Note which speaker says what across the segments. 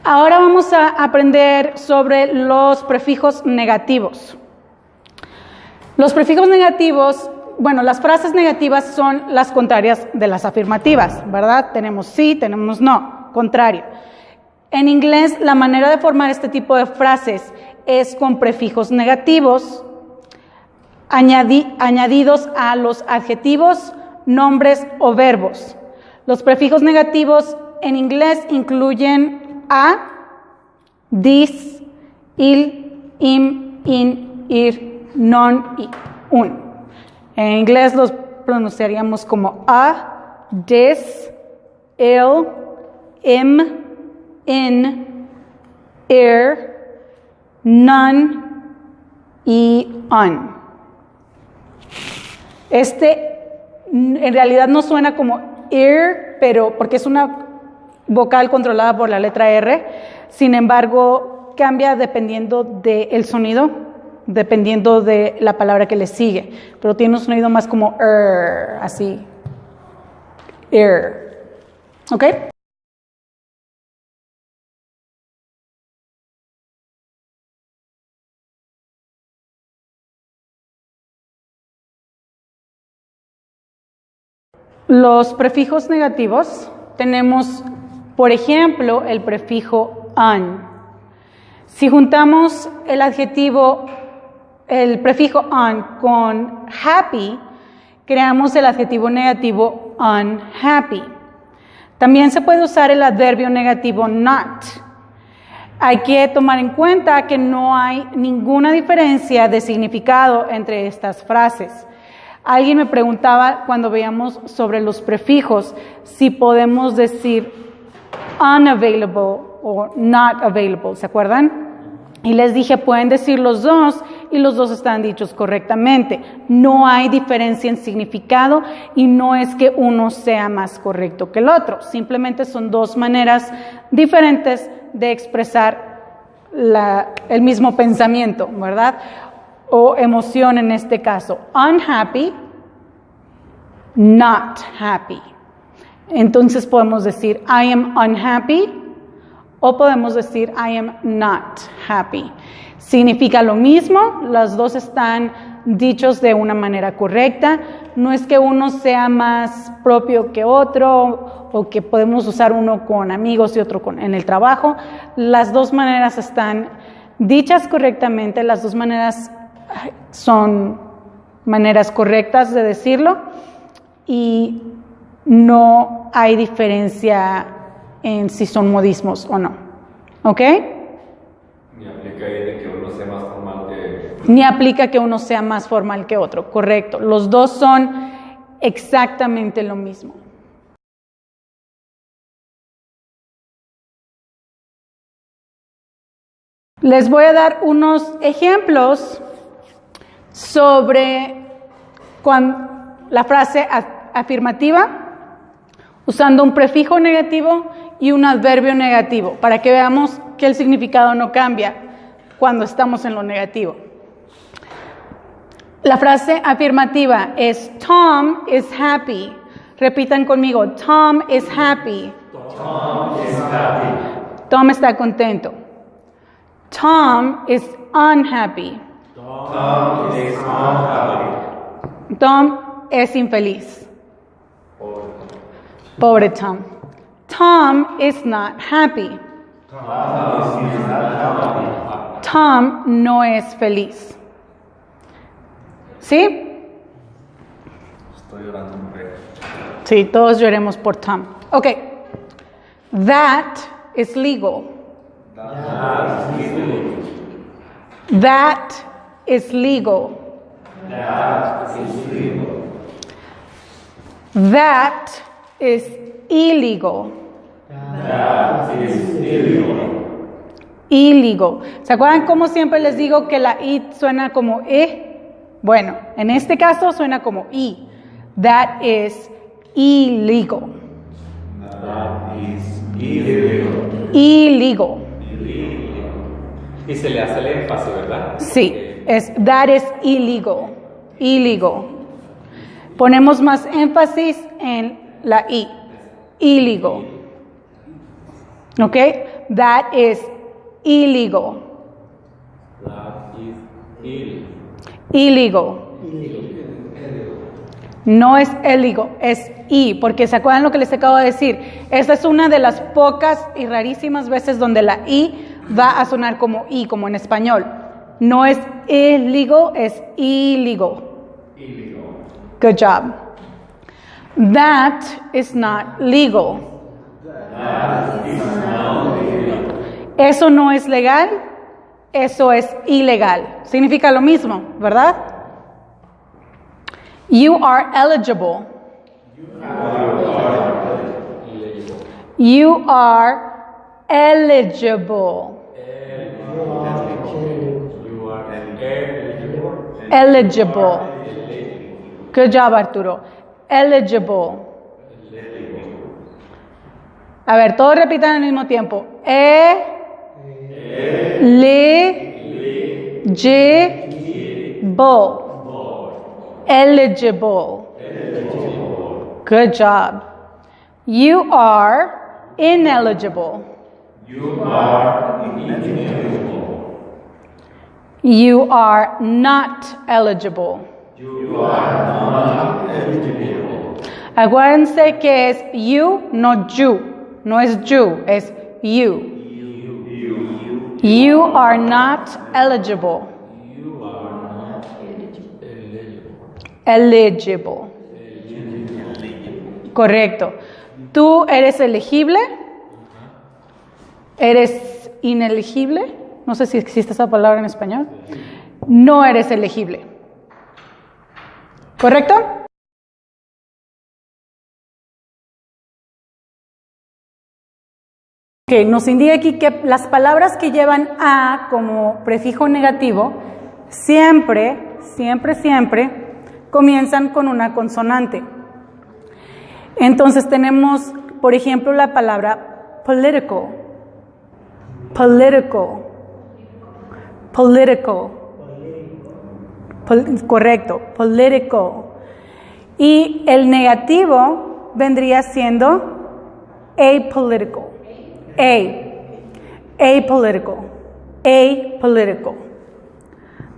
Speaker 1: Ahora vamos a aprender sobre los prefijos negativos. Los prefijos negativos, bueno, las frases negativas son las contrarias de las afirmativas, ¿verdad? Tenemos sí, tenemos no, contrario. En inglés, la manera de formar este tipo de frases es con prefijos negativos añadidos a los adjetivos, nombres o verbos. Los prefijos negativos en inglés incluyen a, dis, il, im, in, ir, non y un. En inglés los pronunciaríamos como a, dis, il, im, in, ir, none y un. En realidad no suena como ir, pero porque es una vocal controlada por la letra R, sin embargo cambia dependiendo del sonido, dependiendo de la palabra que le sigue, pero tiene un sonido más como así, ¿ok? Los prefijos negativos tenemos, por ejemplo, el prefijo un. Si juntamos el prefijo un con happy, creamos el adjetivo negativo unhappy. También se puede usar el adverbio negativo not. Hay que tomar en cuenta que no hay ninguna diferencia de significado entre estas frases. Alguien me preguntaba cuando veíamos sobre los prefijos si podemos decir unavailable o not available, ¿se acuerdan? Y les dije, pueden decir los dos y los dos están dichos correctamente. No hay diferencia en significado y no es que uno sea más correcto que el otro. Simplemente son dos maneras diferentes de expresar el mismo pensamiento, ¿verdad? O emoción en este caso. Unhappy, not happy. Entonces podemos decir I am unhappy o podemos decir I am not happy. Significa lo mismo, los dos están dichos de una manera correcta. No es que uno sea más propio que otro o que podemos usar uno con amigos y otro en el trabajo. Las dos maneras están dichas correctamente, las dos maneras son maneras correctas de decirlo y no hay diferencia en si son modismos o no. ¿Ok?
Speaker 2: Ni aplica ahí de que uno sea más formal que...
Speaker 1: Ni aplica que uno sea más formal que otro, correcto. Los dos son exactamente lo mismo. Les voy a dar unos ejemplos sobre la frase afirmativa usando un prefijo negativo y un adverbio negativo para que veamos que el significado no cambia cuando estamos en lo negativo. La frase afirmativa es Tom is happy. Repitan conmigo, Tom is happy.
Speaker 2: Tom is happy.
Speaker 1: Tom está contento. Tom is unhappy.
Speaker 2: Tom is unhappy.
Speaker 1: Tom es infeliz. Pobre Tom. Tom is not happy. Tom no es feliz. ¿Sí?
Speaker 2: Estoy llorando un poco.
Speaker 1: Sí, todos lloremos por Tom. Ok. That is legal. That is legal. That is illegal. Illegal. ¿Se acuerdan cómo siempre les digo que la I suena como E? Bueno, en este caso suena como I. That is illegal.
Speaker 2: That is illegal.
Speaker 1: Illegal.
Speaker 2: Y se le hace el énfasis, ¿verdad?
Speaker 1: Sí, that is illegal. Illegal. Ponemos más énfasis en la I. Illegal. ¿Ok? that is illegal.
Speaker 2: That is illegal.
Speaker 1: Illegal. No es illegal, es I, porque ¿se acuerdan lo que les acabo de decir? Esta es una de las pocas y rarísimas veces donde la I va a sonar como I, como en español. No es illegal, es illegal.
Speaker 2: Illegal.
Speaker 1: Good job. That is not legal.
Speaker 2: That is not legal.
Speaker 1: Eso no es legal, eso es ilegal. Significa lo mismo, ¿verdad? You are eligible. You are eligible.
Speaker 2: You are eligible.
Speaker 1: Eligible. Good job, Arturo. Eligible. A ver, todos repitan al mismo tiempo. Eligible. Good job. You are ineligible.
Speaker 2: You are ineligible.
Speaker 1: You are not eligible.
Speaker 2: You are not eligible.
Speaker 1: Acuérdense que es you, no you. No es you, es you. You are not eligible.
Speaker 2: You are not eligible.
Speaker 1: Eligible. Correcto. ¿Tú eres elegible? ¿Eres inelegible? No sé si existe esa palabra en español. No eres elegible. ¿Correcto? Ok, nos indica aquí que las palabras que llevan a como prefijo negativo siempre comienzan con una consonante. Entonces tenemos, por ejemplo, la palabra political. Correcto, political. Y el negativo vendría siendo apolitical. Apolitical.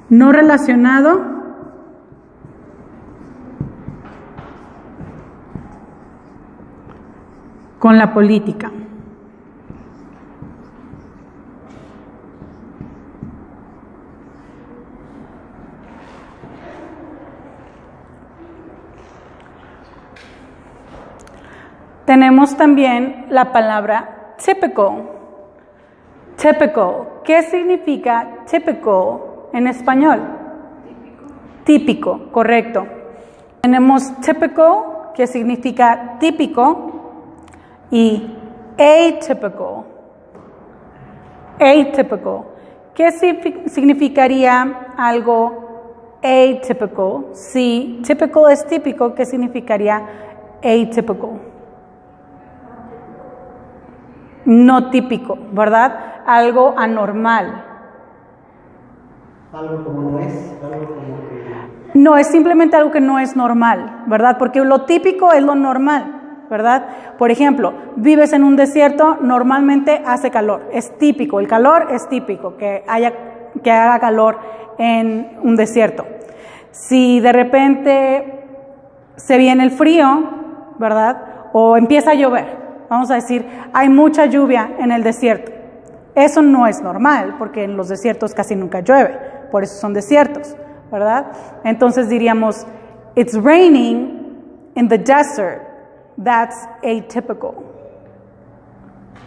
Speaker 1: No relacionado con la política. Tenemos también la palabra typical. Typical. ¿Qué significa typical en español? Típico, correcto. Tenemos typical, que significa típico, y atypical. Atypical. ¿Qué significaría algo atypical? Si typical es típico, ¿qué significaría atypical? No típico, ¿verdad? Algo anormal.
Speaker 3: Algo como no es, algo como que...
Speaker 1: No, es simplemente algo que no es normal, ¿verdad? Porque lo típico es lo normal, ¿verdad? Por ejemplo, vives en un desierto, normalmente hace calor, es típico, el calor es típico, que haga calor en un desierto. Si de repente se viene el frío, ¿verdad? O empieza a llover, vamos a decir, hay mucha lluvia en el desierto. Eso no es normal, porque en los desiertos casi nunca llueve, por eso son desiertos, ¿verdad? Entonces diríamos, it's raining in the desert. That's atypical.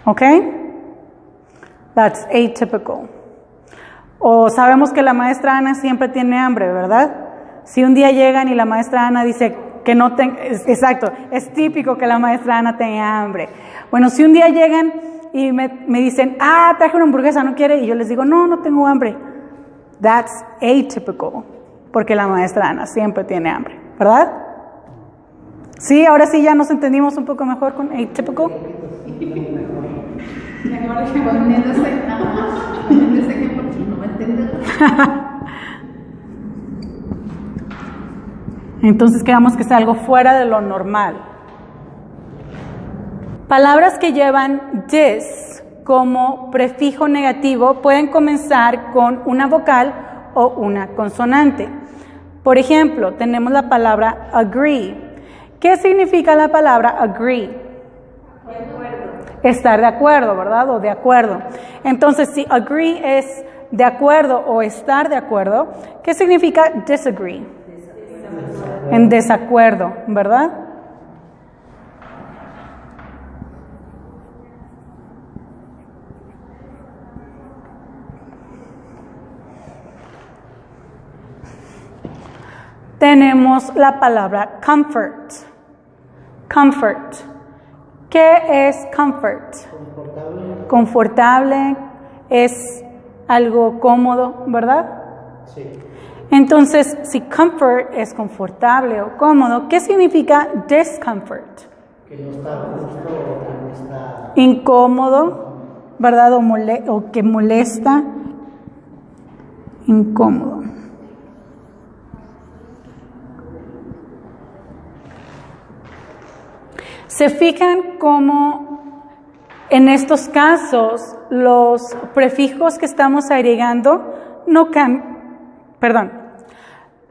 Speaker 1: ¿Ok? That's atypical. O sabemos que la maestra Ana siempre tiene hambre, ¿verdad? Si un día llegan y la maestra Ana dice que no tenga... Exacto, es típico que la maestra Ana tenga hambre. Bueno, si un día llegan y me dicen, traje una hamburguesa, ¿no quiere? Y yo les digo, no tengo hambre. That's atypical, porque la maestra Ana siempre tiene hambre, ¿verdad? Sí, ahora sí ya nos entendimos un poco mejor con atypical.
Speaker 4: Mejor poniéndose que porque no me entiendes.
Speaker 1: Entonces queremos que sea algo fuera de lo normal. Palabras que llevan this como prefijo negativo pueden comenzar con una vocal o una consonante. Por ejemplo, tenemos la palabra agree. ¿Qué significa la palabra agree? Estar de acuerdo, ¿verdad? O de acuerdo. Entonces, si agree es de acuerdo o estar de acuerdo, ¿qué significa disagree? En desacuerdo, ¿verdad? Tenemos la palabra comfort. Comfort. ¿Qué es comfort?
Speaker 3: Confortable.
Speaker 1: Confortable, es algo cómodo, ¿verdad?
Speaker 3: Sí.
Speaker 1: Entonces, si comfort es confortable o cómodo, ¿qué significa discomfort?
Speaker 3: Que no está justo o que no está.
Speaker 1: Incómodo, ¿verdad? O que molesta, incómodo. Se fijan cómo en estos casos los prefijos que estamos agregando no cambian.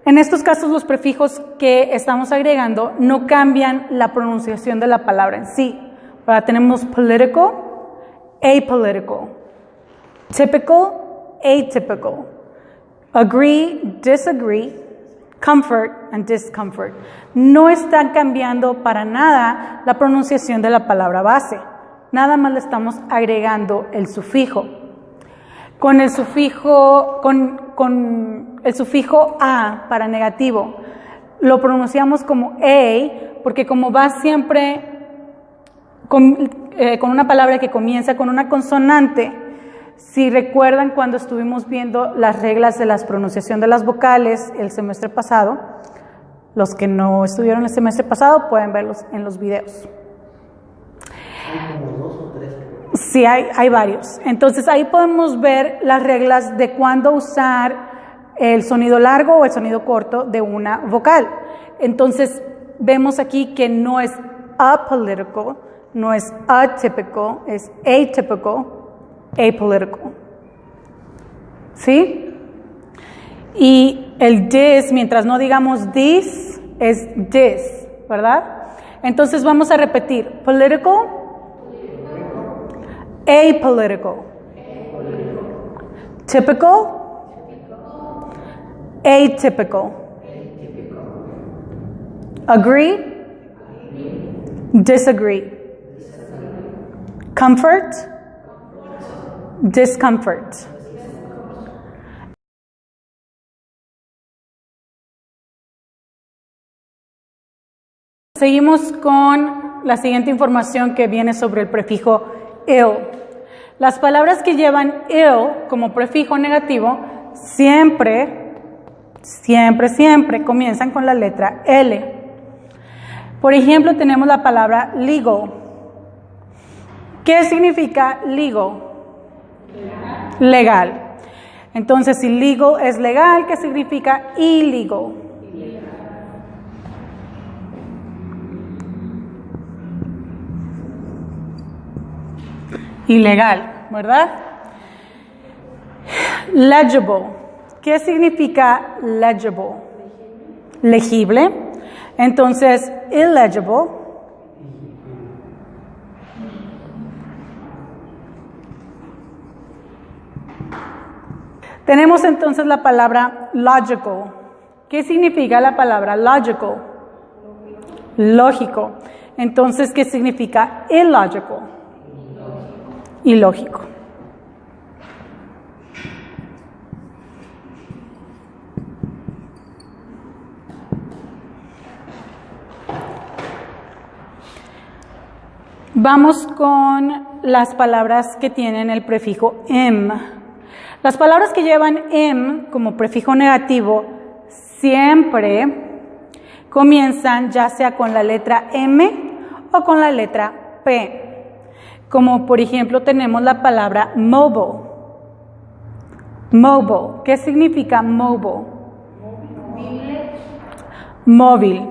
Speaker 1: En estos casos los prefijos que estamos agregando no cambian la pronunciación de la palabra en sí. Ahora tenemos political, apolitical, typical, atypical, agree, disagree, comfort and discomfort. No están cambiando para nada la pronunciación de la palabra base. Nada más le estamos agregando el sufijo. Con el sufijo, con el sufijo a para negativo, lo pronunciamos como a, porque como va siempre con una palabra que comienza con una consonante, si recuerdan cuando estuvimos viendo las reglas de la pronunciación de las vocales el semestre pasado, los que no estuvieron el semestre pasado pueden verlos en los videos.
Speaker 3: Hay como 2 o 3.
Speaker 1: Sí, hay varios. Entonces ahí podemos ver las reglas de cuándo usar el sonido largo o el sonido corto de una vocal. Entonces vemos aquí que no es apolitical, no es atypical, es atypical, apolitical. ¿Sí? Y el this, mientras no digamos this, es this, ¿verdad? Entonces vamos a repetir. Political, apolitical, typical, atypical, agree, disagree, comfort, discomfort. Seguimos con la siguiente información que viene sobre el prefijo ill. Las palabras que llevan ill como prefijo negativo siempre comienzan con la letra L. Por ejemplo, tenemos la palabra legal. ¿Qué significa legal? Legal. Entonces, si legal es legal, ¿qué significa illegal? Ilegal, ¿verdad? Legible. ¿Qué significa legible? Legible. Entonces, illegible. Tenemos entonces la palabra logical. ¿Qué significa la palabra logical? Lógico. Entonces, ¿qué significa illogical? Ilógico. Vamos con las palabras que tienen el prefijo m. Las palabras que llevan m como prefijo negativo siempre comienzan ya sea con la letra m o con la letra p. Como por ejemplo tenemos la palabra mobile. Mobile. ¿Qué significa mobile? Móvil.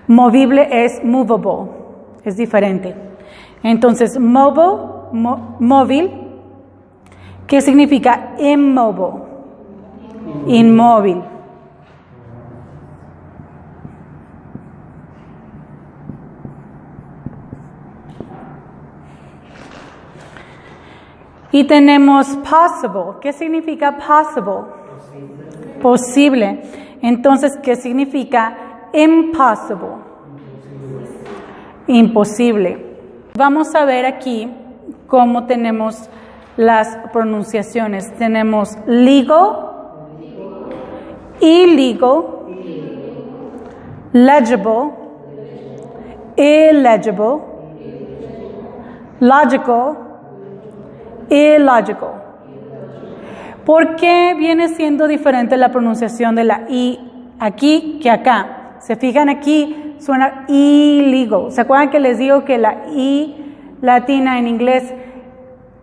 Speaker 1: Movible es movable. Es diferente. Entonces, mobile móvil. ¿Qué significa immobile? Inmóvil. Y tenemos possible. ¿Qué significa possible? Posible. Entonces, ¿qué significa impossible? Imposible. Vamos a ver aquí cómo tenemos las pronunciaciones. Tenemos legal, illegal, legible, illegible, logical, illogical. ¿Por qué viene siendo diferente la pronunciación de la I aquí que acá? Se fijan aquí, suena illegal. ¿Se acuerdan que les digo que la I latina en inglés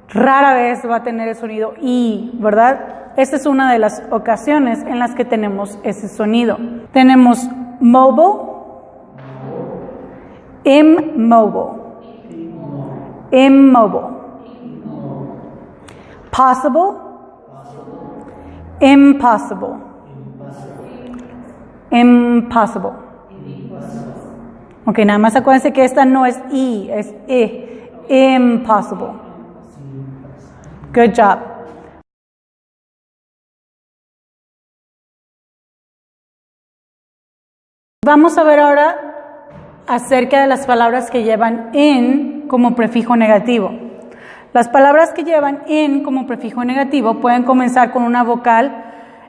Speaker 1: rara vez va a tener el sonido I, ¿verdad? Esta es una de las ocasiones en las que tenemos ese sonido. Tenemos mobile, immobile, immobile, possible, impossible, impossible. Ok, nada más acuérdense que esta no es I, es E, impossible. Good job. Vamos a ver ahora acerca de las palabras que llevan in como prefijo negativo. Las palabras que llevan in como prefijo negativo pueden comenzar con una vocal,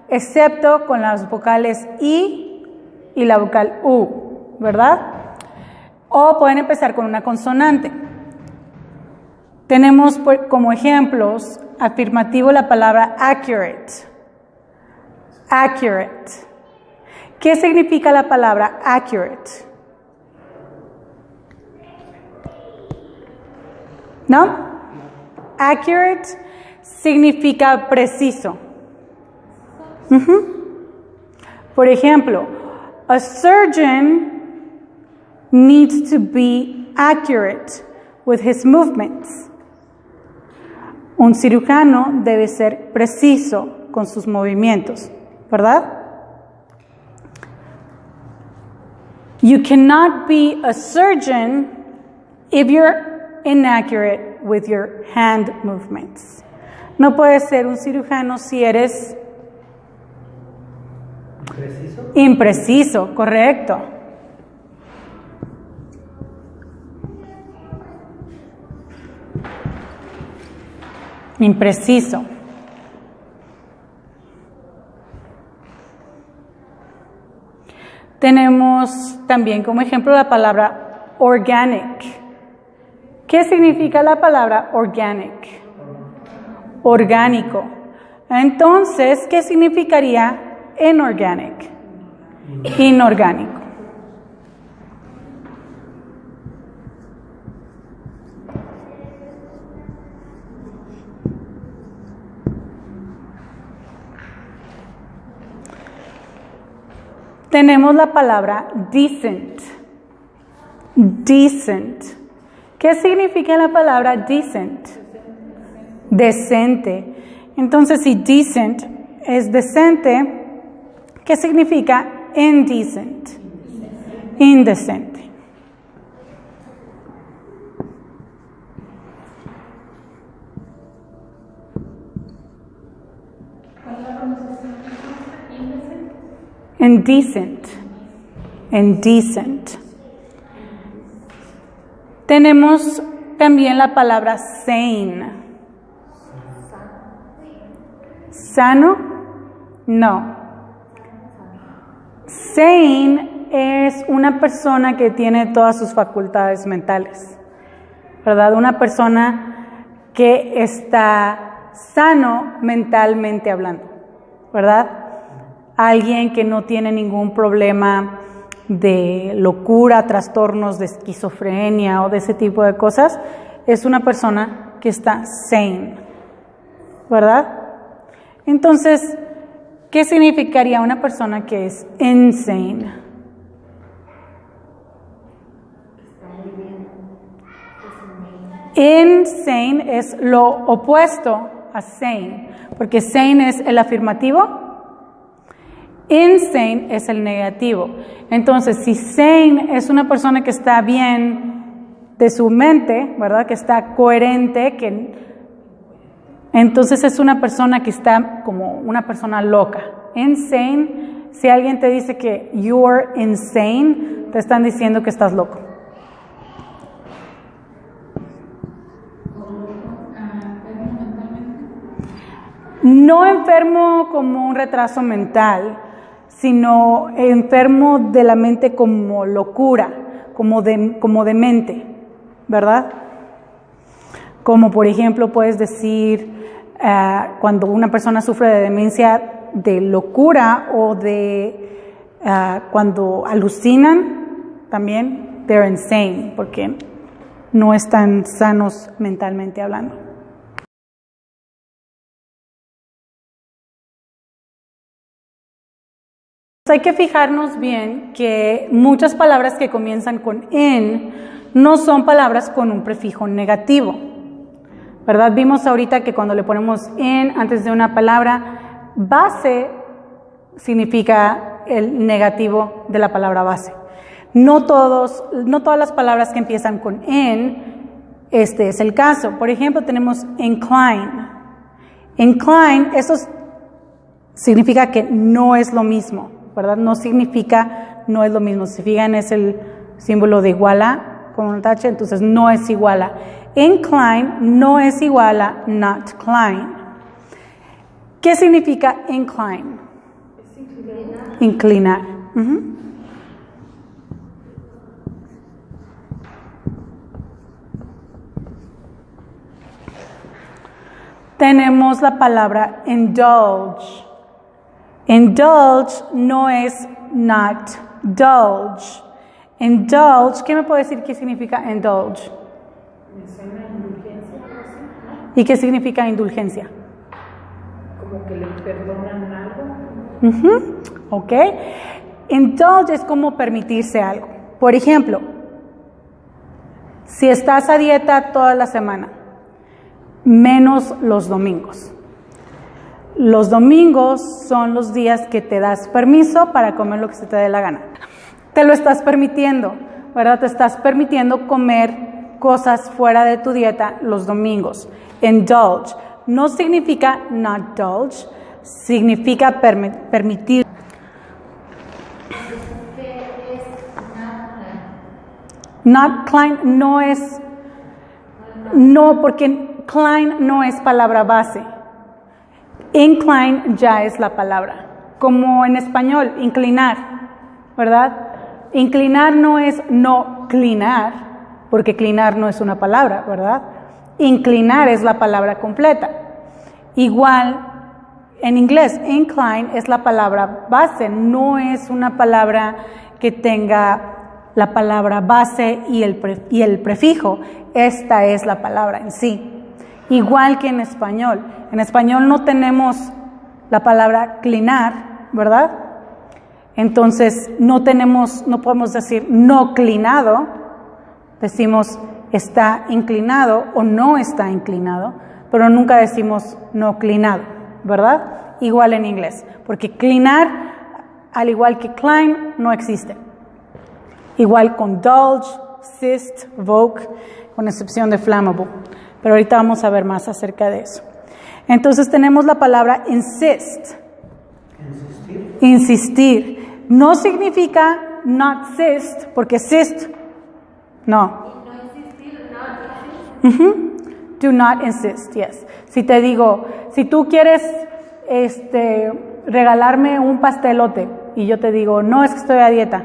Speaker 1: excepto con las vocales I y la vocal U, ¿verdad? O pueden empezar con una consonante. Tenemos como ejemplos afirmativo la palabra accurate. Accurate. ¿Qué significa la palabra accurate? ¿No? Accurate significa preciso. Por ejemplo, a surgeon needs to be accurate with his movements. Un cirujano debe ser preciso con sus movimientos, ¿verdad? You cannot be a surgeon if you're inaccurate with your hand movements. No puedes ser un cirujano si eres impreciso, correcto. Impreciso. Tenemos también como ejemplo la palabra organic. ¿Qué significa la palabra organic? Orgánico. Entonces, ¿qué significaría inorganic? Inorgánico. Tenemos la palabra decent. Decent. ¿Qué significa la palabra decent? Decente. Entonces, si decent es decente, ¿qué significa indecent? Indecente. Indecent. Indecent. Tenemos también la palabra sane. ¿Sano? No. Sane es una persona que tiene todas sus facultades mentales, ¿verdad? Una persona que está sano mentalmente hablando, ¿verdad? Alguien que no tiene ningún problema de locura, trastornos de esquizofrenia o de ese tipo de cosas, es una persona que está sane, ¿verdad? Entonces, ¿qué significaría una persona que es insane? Insane es lo opuesto a sane, porque sane es el afirmativo, insane es el negativo. Entonces, si sane es una persona que está bien de su mente, ¿verdad? Que está coherente, entonces es una persona que está como una persona loca. Insane, si alguien te dice que you're insane, te están diciendo que estás loco. No enfermo como un retraso mental, sino enfermo de la mente como locura, como demente, ¿verdad? Como por ejemplo puedes decir cuando una persona sufre de demencia de locura o de cuando alucinan, también they're insane, porque no están sanos mentalmente hablando. Hay que fijarnos bien que muchas palabras que comienzan con in no son palabras con un prefijo negativo, ¿verdad? Vimos ahorita que cuando le ponemos in antes de una palabra, base significa el negativo de la palabra base. No todas las palabras que empiezan con in, este es el caso. Por ejemplo, tenemos incline. Incline, eso significa que no es lo mismo, ¿verdad? No significa no es lo mismo. Si fijan, es el símbolo de igual a con un tache, entonces no es igual a. Incline no es igual a not cline. ¿Qué significa incline? Inclinar. Tenemos la palabra indulge. Indulge no es not dulge. Indulge, ¿qué me puede decir qué significa indulge?
Speaker 5: Me suena a indulgencia, algo así, ¿no?
Speaker 1: ¿Y qué significa indulgencia?
Speaker 5: Como que le perdonan algo.
Speaker 1: Ok. Indulge es como permitirse algo. Por ejemplo, si estás a dieta toda la semana, menos los domingos. Los domingos son los días que te das permiso para comer lo que se te dé la gana. Te lo estás permitiendo, ¿verdad? Te estás permitiendo comer cosas fuera de tu dieta los domingos. Indulge no significa not dulge, significa permitir. Not cline no es, no, porque cline no es palabra base. Incline ya es la palabra, como en español, inclinar, ¿verdad? Inclinar no es no clinar, porque clinar no es una palabra, ¿verdad? Inclinar es la palabra completa. Igual, en inglés, incline es la palabra base, no es una palabra que tenga la palabra base y el prefijo. Esta es la palabra en sí. Igual que en español. En español no tenemos la palabra clinar, ¿verdad? Entonces no podemos decir no clinado, decimos está inclinado o no está inclinado, pero nunca decimos no clinado, ¿verdad? Igual en inglés, porque clinar, al igual que cline, no existe. Igual con dulge, cyst, vogue, con excepción de flammable. Pero ahorita vamos a ver más acerca de eso. Entonces tenemos la palabra insist. Insistir. No significa not cyst, porque cyst, no. Do not insist, yes. Si te digo, si tú quieres regalarme un pastelote y yo te digo, no, es que estoy a dieta,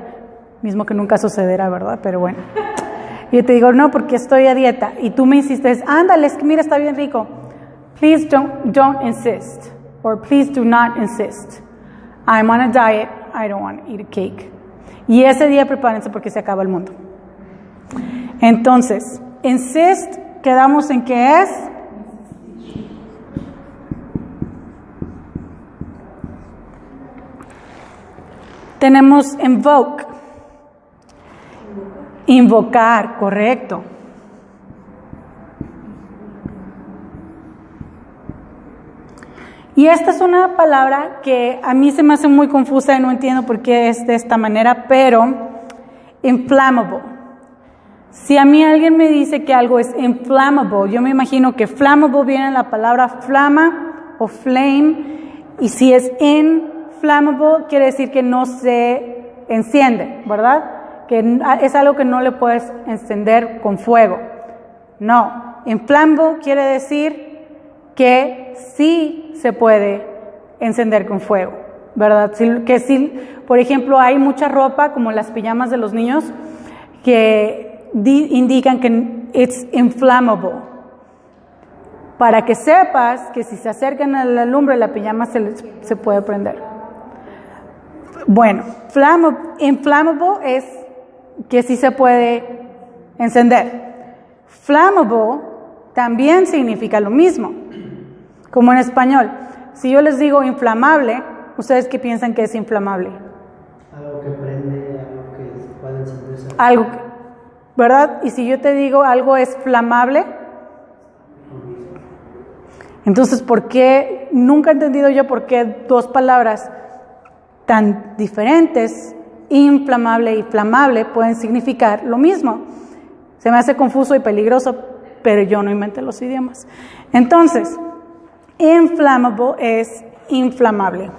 Speaker 1: mismo que nunca sucederá, ¿verdad? Pero bueno. Y yo te digo, no, porque estoy a dieta. Y tú me insistes, ándale, es que mira, está bien rico. Please don't insist. Or please do not insist. I'm on a diet, I don't want to eat a cake. Y ese día prepárense porque se acaba el mundo. Entonces, insist, quedamos en que es tenemos invoke. Invocar, correcto. Y esta es una palabra que a mí se me hace muy confusa y no entiendo por qué es de esta manera, pero inflammable. Si a mí alguien me dice que algo es inflammable, yo me imagino que flammable viene de la palabra flama o flame, y si es inflammable quiere decir que no se enciende, ¿verdad? Que es algo que no le puedes encender con fuego. No, inflammable quiere decir que sí se puede encender con fuego, ¿verdad? Que si, por ejemplo, hay mucha ropa, como las pijamas de los niños, que indican que it's inflammable, para que sepas que si se acercan a la lumbre, la pijama se puede prender. Bueno, inflammable es que sí se puede encender. Flammable también significa lo mismo, como en español. Si yo les digo inflamable, ¿ustedes qué piensan que es inflamable?
Speaker 3: Algo que prende, algo que se puede encenderse.
Speaker 1: Algo, ¿verdad? Y si yo te digo algo es flamable, entonces, ¿por qué? Nunca he entendido yo por qué dos palabras tan diferentes, inflamable y flamable, pueden significar lo mismo. Se me hace confuso y peligroso, pero yo no inventé los idiomas. Entonces, inflammable es inflamable.